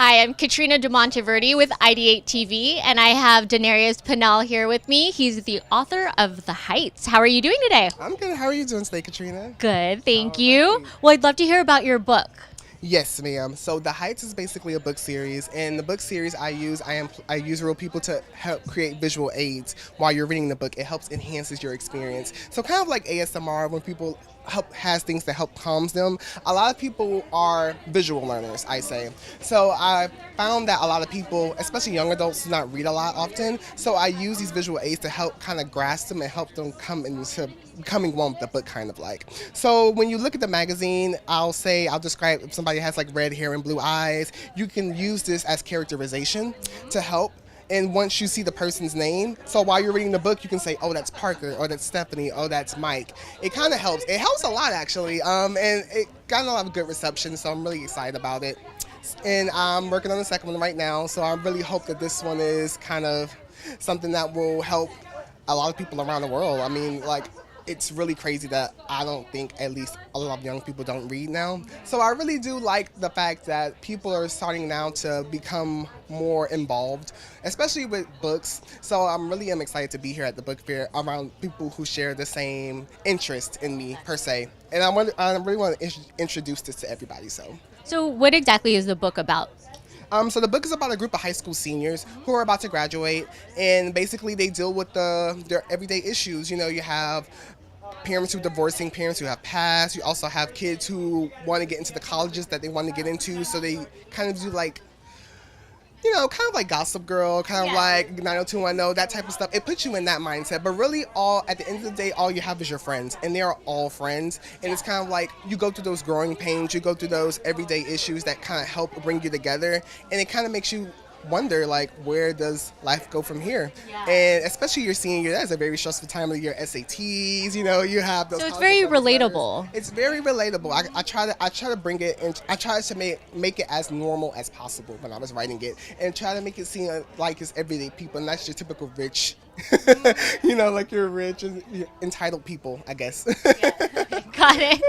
Hi, I'm Catrina Demonteverde with IdeateTV, and I have Denarrius Pennell here with me. He's the author of The Heights. How are you doing today? I'm good. How are you doing today, Katrina? Good, thank All you. right. Well, I'd love to hear about your book. Yes, ma'am. So The Heights is basically a book series, and the book series I use real people to help create visual aids while you're reading the book. It helps enhances your experience. So kind of like ASMR when people help has things that help calms them. A lot of people are visual learners, I say. So I found that a lot of people, especially young adults, do not read a lot often. So I use these visual aids to help kind of grasp them and help them come into becoming one with the book, kind of like. So when you look at the magazine, I'll describe if somebody has like red hair and blue eyes, you can use this as characterization to help. And once you see the person's name, so while you're reading the book, you can say, oh, that's Parker, or that's Stephanie, oh, that's Mike. It kind of helps. It helps a lot, actually. And it got a lot of good reception, so I'm really excited about it. And I'm working on the second one right now, so I really hope that this one is kind of something that will help a lot of people around the world. I mean, like, it's really crazy that I don't think at least a lot of young people don't read now. So I really do like the fact that people are starting now to become more involved, especially with books. So I'm excited to be here at the book fair around people who share the same interest in me per se. And I really want to introduce this to everybody. So, what exactly is the book about? So the book is about a group of high school seniors who are about to graduate, and basically they deal with their everyday issues. You know, you have parents who are divorcing, parents who have passed. You also have kids who want to get into the colleges that they want to get into, so they kind of do like, you know, kind of like Gossip Girl, kind of like 90210, that type of stuff. It puts you in that mindset. But really, at the end of the day, all you have is your friends, and they are all friends. And it's kind of like you go through those growing pains, you go through those everyday issues that kind of help bring you together, and it kind of makes you wonder, like, where does life go from here? And especially your senior year, that's a very stressful time of your SATs. You know, you have those. So it's very relatable. It's very relatable. I try to bring it, and I try to make it as normal as possible when I was writing it, and try to make it seem like it's everyday people, not your typical rich. You know, like you're rich and you're entitled people, I guess. Got it.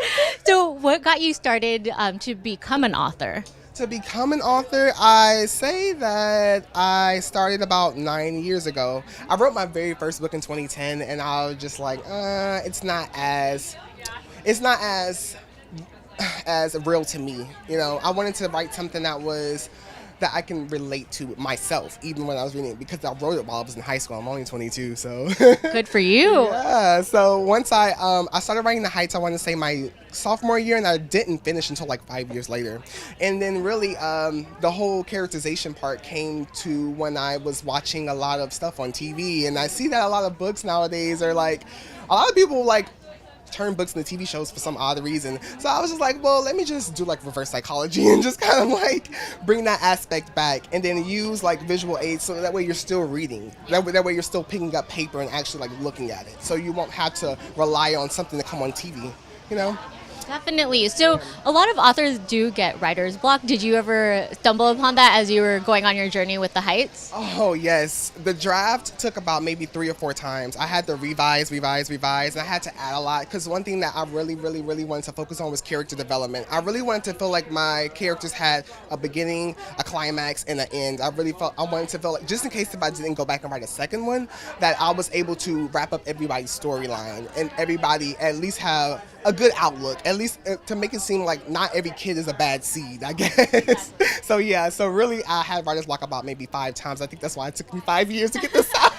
So, what got you started to become an author? To become an author, I say that I started about 9 years ago. I wrote my very first book in 2010, and I was just like, it's not as real to me. You know, I wanted to write something that I can relate to myself, even when I was reading it, because I wrote it while I was in high school. I'm only 22, so. Good for you. Yeah, so once I started writing The Heights, I want to say my sophomore year, and I didn't finish until like 5 years later. And then really the whole characterization part came to when I was watching a lot of stuff on TV, and I see that a lot of books nowadays are like, a lot of people like turn books into TV shows for some odd reason. So I was just like, well, let me just do like reverse psychology and just kind of like bring that aspect back, and then use like visual aids so that way you're still reading. That way you're still picking up paper and actually like looking at it. So you won't have to rely on something to come on TV, you know? Definitely. So a lot of authors do get writer's block. Did you ever stumble upon that as you were going on your journey with The Heights? Oh, yes. The draft took about maybe 3 or 4 times. I had to revise, and I had to add a lot, because one thing that I really wanted to focus on was character development. I really wanted to feel like my characters had a beginning, a climax, and an end. I wanted to feel like, just in case if I didn't go back and write a second one, that I was able to wrap up everybody's storyline and everybody at least have a good outlook, at least to make it seem like not every kid is a bad seed, I guess. So really I had writer's block about maybe 5 times. I think that's why it took me 5 years to get this out.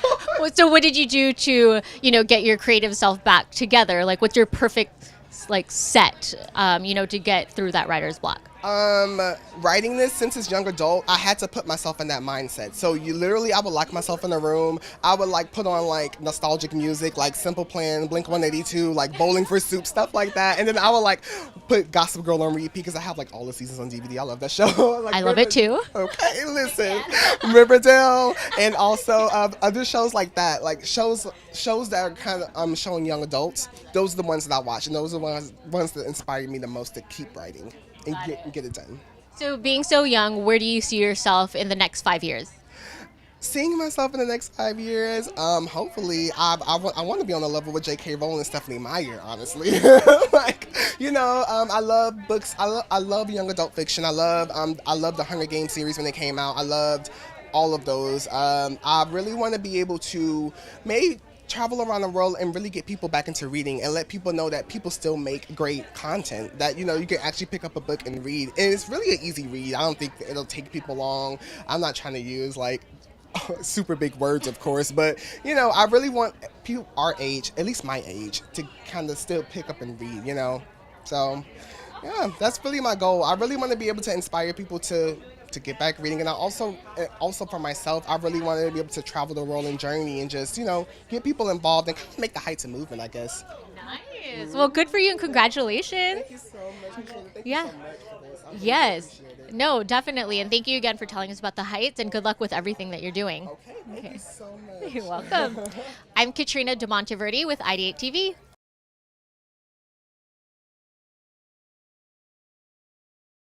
So what did you do to, get your creative self back together? Like, what's your perfect set, to get through that writer's block? Writing this since it's young adult, I had to put myself in that mindset. So I would lock myself in a room. I would like put on like nostalgic music, like Simple Plan, Blink-182, like Bowling for Soup, stuff like that. And then I would like put Gossip Girl on repeat because I have like all the seasons on DVD. I love that show. Like, I love it too. Okay, listen, Riverdale, and also other shows like that, like shows that are kind of showing young adults. Those are the ones that I watch, and those are the ones that inspire me the most to keep writing and get it done. So being so young, where do you see yourself in the next 5 years? Seeing myself in the next 5 years, hopefully, I want to be on the level with J.K. Rowling and Stephanie Meyer, honestly. Like, I love books. I love young adult fiction. I love the Hunger Games series when they came out. I loved all of those. I really want to be able to maybe travel around the world and really get people back into reading and let people know that people still make great content, that you can actually pick up a book and read, and it's really an easy read. I don't think it'll take people long. I'm not trying to use like super big words, of course, but I really want people our age, at least my age, to kind of still pick up and read. So yeah, that's really my goal. I really want to be able to inspire people to get back reading, and I also for myself, I really wanted to be able to travel the world and journey and just get people involved and kind of make the Heights a movement, I guess. Nice. Well, good for you and congratulations. Thank you so much. Thank Yeah. you so much for this. I really Yes. appreciate it. No, definitely. And thank you again for telling us about the Heights, and good luck with everything that you're doing. Okay, thank you so much. You're welcome. I'm Catrina Demonteverde with IdeateTV.